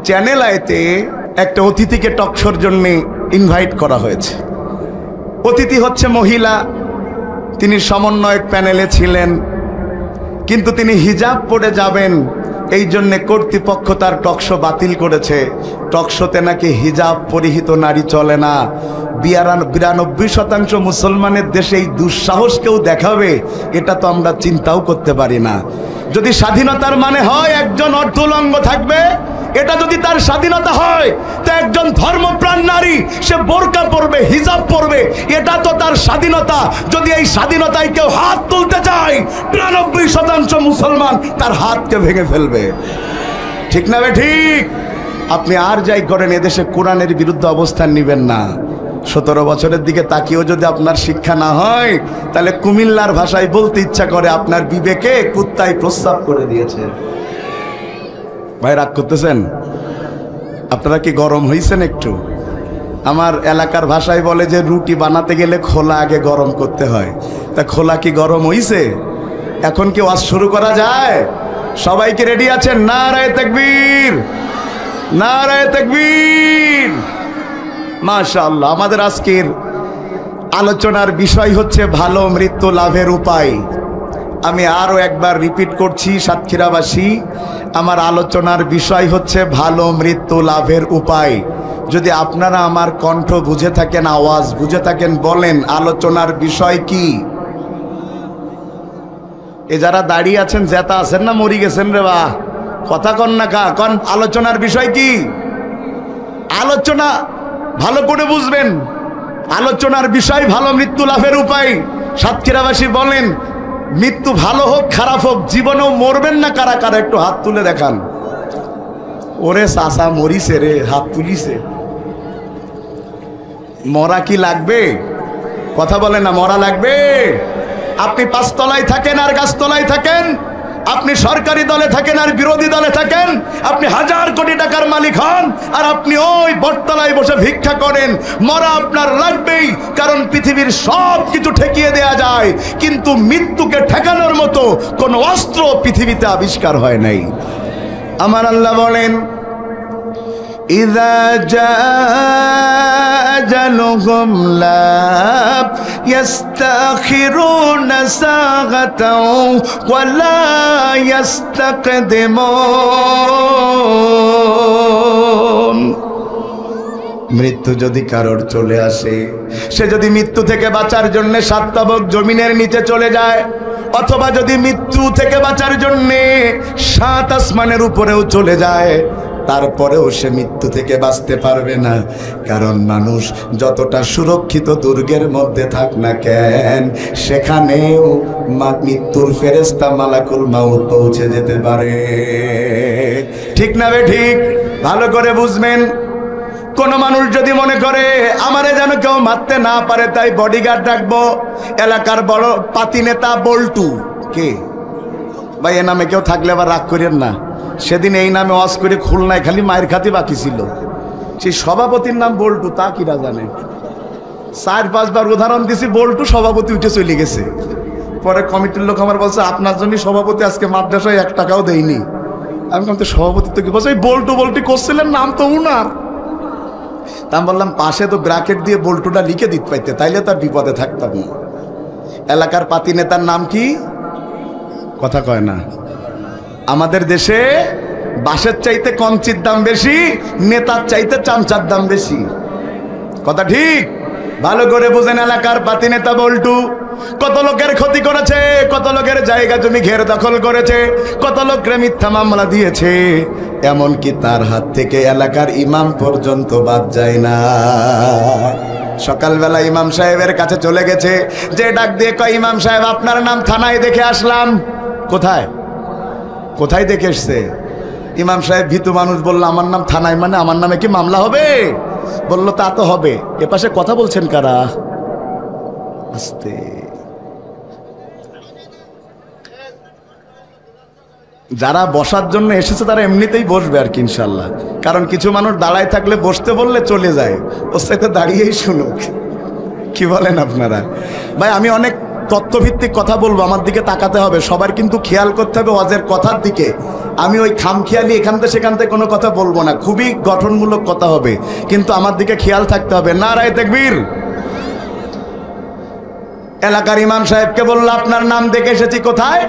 Channel আইতে একটা অতিথিকে টকশোর জন্য ইনভাইট করা হয়েছে। অতিথি হচ্ছে মহিলা, তিনি সমন্বয়ক প্যানেলে ছিলেন, কিন্তু তিনি হিজাব পরে যাবেন, এই জন্যে কর্তৃপক্ষ তার টকশো বাতিল করেছে। টকশোতে নাকি হিজাব পরিহিত নারী চলে না। 92% মুসলমানের দেশে এই দুঃসাহস কেউ দেখাবে, এটা তো আমরা চিন্তাও করতে পারি না। যদি স্বাধীনতার মানে হয় একজন অর্ধলঙ্গ থাকবে, এটা যদি তার স্বাধীনতা হয়, তো একজন ধর্মপ্রাণ নারী সে বোরকা পরবে, হিজাব পরবে, এটা তো তার স্বাধীনতা। যদি এই স্বাধীনতায় কেউ হাত তুলতে চায়, 92% মুসলমান তার হাতকে ভেঙে ফেলবে। ঠিক না বে ঠিক? আপনি আর যাই করেন, এদেশে কোরআনের বিরুদ্ধে অবস্থান নেবেন না। 17 বছরের দিকে তাকিয়েও যদি আপনার শিক্ষা না হয়, তাহলে কুমিল্লার ভাষায় বলতে ইচ্ছা করে আপনার বিবেকে কুত্তায় প্রস্রাব করে দিয়েছে। ভাই রাগ করতেছেন? আপনারা কি গরম হয়েছেন একটু? আমার এলাকার ভাষায় বলে যে রুটি বানাতে গেলে খোলা আগে গরম করতে হয়। তা খোলা কি গরম হইছে? এখন কি ওয়াজ শুরু করা যায়? সবাইকে রেডি আছেন? নারায়ে তাকবীর, নারায়ে তাকবীর। মাশাআল্লাহ। আমাদের আজকের আলোচনার বিষয় হচ্ছে ভালো মৃত্যু লাভের উপায়। আমি আরও একবার রিপিট করছি, সাতক্ষীরাবাসী, আমার আলোচনার বিষয় হচ্ছে ভালো মৃত্যু লাভের উপায়। যদি আপনারা আমার কণ্ঠ বুঝে থাকেন, আওয়াজ বুঝে থাকেন, বলেন আলোচনার বিষয় কি? এ যারা দাঁড়িয়ে আছেন, জেতা আছেন না মরি গেছেন রে বা? কথা কন না কা কন। আলোচনার বিষয় কি? আলোচনা ভালো করে বুঝবেন। আলোচনার বিষয় ভালো মৃত্যু লাভের উপায়। সাতক্ষীরাবাসী বলেন, মৃত্যু ভালো হোক খারাপ হোক, জীবনেও মরবেন না কারা কারা? একটু হাত তুলে দেখান। ওরে চাচা মরিছে রে, হাত তুলিছে। মরা কি লাগবে? কথা বলে না, মরা লাগবে? আপনি 5 তলায় থাকেন আর গাছতলায় থাকেন, আপনি সরকারি দলে থাকেন আর বিরোধী দলে থাকেন, আপনি 1000 কোটি টাকার মালিক হন আর আপনি ওই বটতলায় বসে ভিক্ষা করেন, মরা আপনার লাগবেই। কারণ পৃথিবীর সব কিছু ঠেকিয়ে দেয়া যায়, কিন্তু মৃত্যুকে ঠেকানোর মতো কোন অস্ত্র পৃথিবীতে আবিষ্কার হয় নাই। আমার আল্লাহ বলেন, ইযা জাআ আজালুহুম লা ইস্তাখিরুনা সাআতাও ওয়া লা ইস্তাকদিমুন। মৃত্যু যদি কারোর চলে আসে, সে যদি মৃত্যু থেকে বাঁচার জন্য 7 তাবক জমিনের নিচে চলে যায়, অথবা যদি মৃত্যু থেকে বাঁচার জন্য 7 আসমানের উপরেও চলে যায়, তারপরেও সে মৃত্যু থেকে বাঁচতে পারবে না। কারণ মানুষ যতটা সুরক্ষিত দুর্গের মধ্যে থাক না কেন, সেখানেও মৃত্যুর ফেরেশতা মালাকুল মাউত পৌঁছে যেতে পারে। ঠিক না বে ঠিক? ভালো করে বুঝবেন। কোন মানুষ যদি মনে করে আমারে যেন কেউ মারতে না পারে, তাই বডিগার্ড রাখবো, এলাকার বড় পাতি নেতা বল্টু, কে ভাই এ নামে কেউ থাকলে আবার রাগ করেন না। সেদিন এই নামে ওয়াজ করে খুলনায় খালি মায়ের খাতি বাকি ছিল। সেই সভাপতির নাম বল্টু, তা কিরা জানে? 4-5 বার উদাহরণ দিছি, বল্টু সভাপতি উঠে চলে গেছে। পরে কমিটির লোক আমার বলছে, আপনার জন্য সভাপতি আজকে মাদ্রাসায় 1 টাকাও দেয়নি। আমি বলতে সভাপতি তো কি বলছে, এই বল্টু বল্টু করছিলেন, নাম তো উনার। তা আমি বললাম পাশে তো ব্র্যাকেট দিয়ে বল্টুটা লিখে দিতে পাইতে, তাইলে তার বিপদে থাকতাম না। এলাকার পাতি নেতার নাম কি? কথা কয় না। আমাদের দেশে বাঁশের চাইতে কঞ্চির দাম বেশি, নেতার চাইতে চামচার দাম বেশি। কথা ঠিক? ভালো করে বুঝেন। এলাকার পাতি নেতা বল্টু কত লোকের ক্ষতি করেছে, কত লোকের জায়গা জমি ঘের দখল করেছে, কত লোককে মিথ্যা মামলা দিয়েছে, এমনকি তার হাত থেকে এলাকার ইমাম পর্যন্ত বাদ যায় না। সকালবেলা ইমাম সাহেবের কাছে চলে গেছে, যে ডাক দিয়ে কয়, ইমাম সাহেব আপনার নাম থানায় দেখে আসলাম। কোথায়? কোথায় দেখে এসছে? ইমাম সাহেব ভীতু মানুষ, বলল আমার নাম থানায় মানে আমার নামে কি মামলা হবে? বলল তা তো হবে। এপাশে কথা বলছেন কারা? আস্তে। যারা বসার জন্য এসেছে তারা এমনিতেই বসবে আর কি ইনশাল্লাহ। কারণ কিছু মানুষ দাঁড়ায় থাকলে বসতে বললে চলে যায়, ওর সাথে দাঁড়িয়েই শুনুক। কি বলেন আপনারা? ভাই আমি অনেক তথ্যভিত্তিক কথা বলবো, আমার দিকে তাকাতে হবে, সবার কিন্তু খেয়াল করতে হবে ওয়াজের কথার দিকে। আমি ওই খামখেয়ালি এখান থেকে সেখান থেকে কোনো কথা বলবো না, খুবই গঠনমূলক কথা হবে, কিন্তু আমার দিকে খেয়াল থাকতে হবে। নারায়ে তাকবীর। এলাকার ইমাম সাহেবকে বলল, আপনার নাম দেখে এসেছি। কোথায়?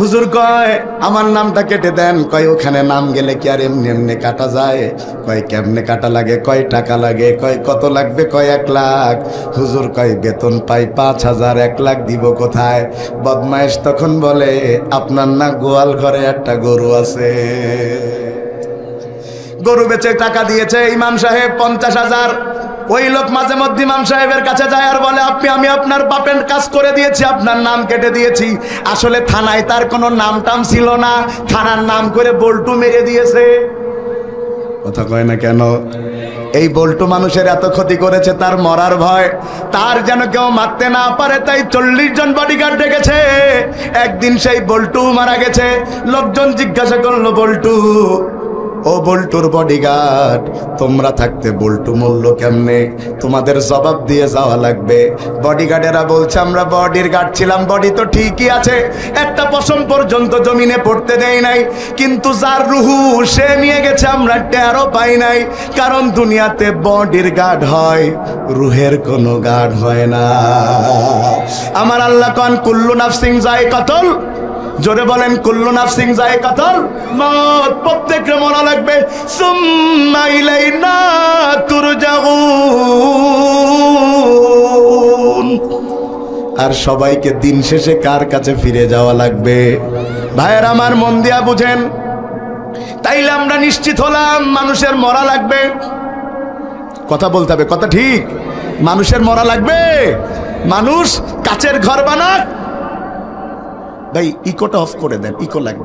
হুজুর কয় আমার নামটা কেটে দেন। কয় ওখানে নাম গেলে কি আর এমনি এমনি কাটা যায়? কয় কেমনে কাটা লাগে? কয় টাকা লাগে? কয় কত লাগবে? কয় 1 লাখ। হুজুর কয় বেতন পাই 5,000, 1 লাখ দিব কোথায়? বদমাইশ তখন বলে, আপনার না গোয়াল ঘরে একটা গরু আছে, গরু বেচে টাকা দিয়েছে ইমাম সাহেব 50,000। ওই লোক মাঝে মধ্যে ইমাম সাহেবের কাছে যায় আর বলে, আমি আপনার বাপের কাজ করে দিয়েছি, আপনার নাম কেটে দিয়েছি। আসলে থানায় তার কোনো নাম টাম ছিল না, থানার নাম করে বল্টু মেরে দিয়েছে। কথা কয় না কেন? এই বল্টু মানুষের এত ক্ষতি করেছে, তার মরার ভয়, তার যেন কেউ মারতে না পারে, তাই 40 জন বডিগার্ড ডেকেছে। একদিন সেই বল্টু মারা গেছে। লোকজন জিজ্ঞাসা করলো, বল্টু, ও বল্টুর বডিগার্ড, তোমরা থাকতে বল্টু মূল্য কেমনে? তোমাদের জবাব দিয়ে যাওয়া লাগবে। বডিগার্ডেরা বলছে, আমরা বডির গার্ড ছিলাম, বডি তো ঠিকই আছে, একটা পশম পর্যন্ত জমিনে পড়তে দেয় নাই, কিন্তু যার রুহু সে নিয়ে গেছে, আমরা টেরও পাই নাই। কারণ দুনিয়াতে বডির গার্ড হয়, রুহের কোনো গার্ড হয় না। আমার আল্লাহ কন, কুল্লু নাফসিন যায়কাতুল, জোরে বলেন, কুল্লু নাফসিন যায়কাতুল মউত, প্রত্যেককে মরা লাগবে। সুম্মা ইলাইনা তুরজাউন, আর সবাইকে দিন শেষে কার কাছে ফিরে যাওয়া লাগবে? ভাইয়ের আমার, মন দিয়া বুঝেন। তাইলে আমরা নিশ্চিত হলাম মানুষের মরা লাগবে। কথা বলতে হবে, কথা ঠিক। মানুষের মরা লাগবে। মানুষ কাচের ঘর বানাক। ভাই ইকোটা অফ করে দেন, ইকো লাগবে।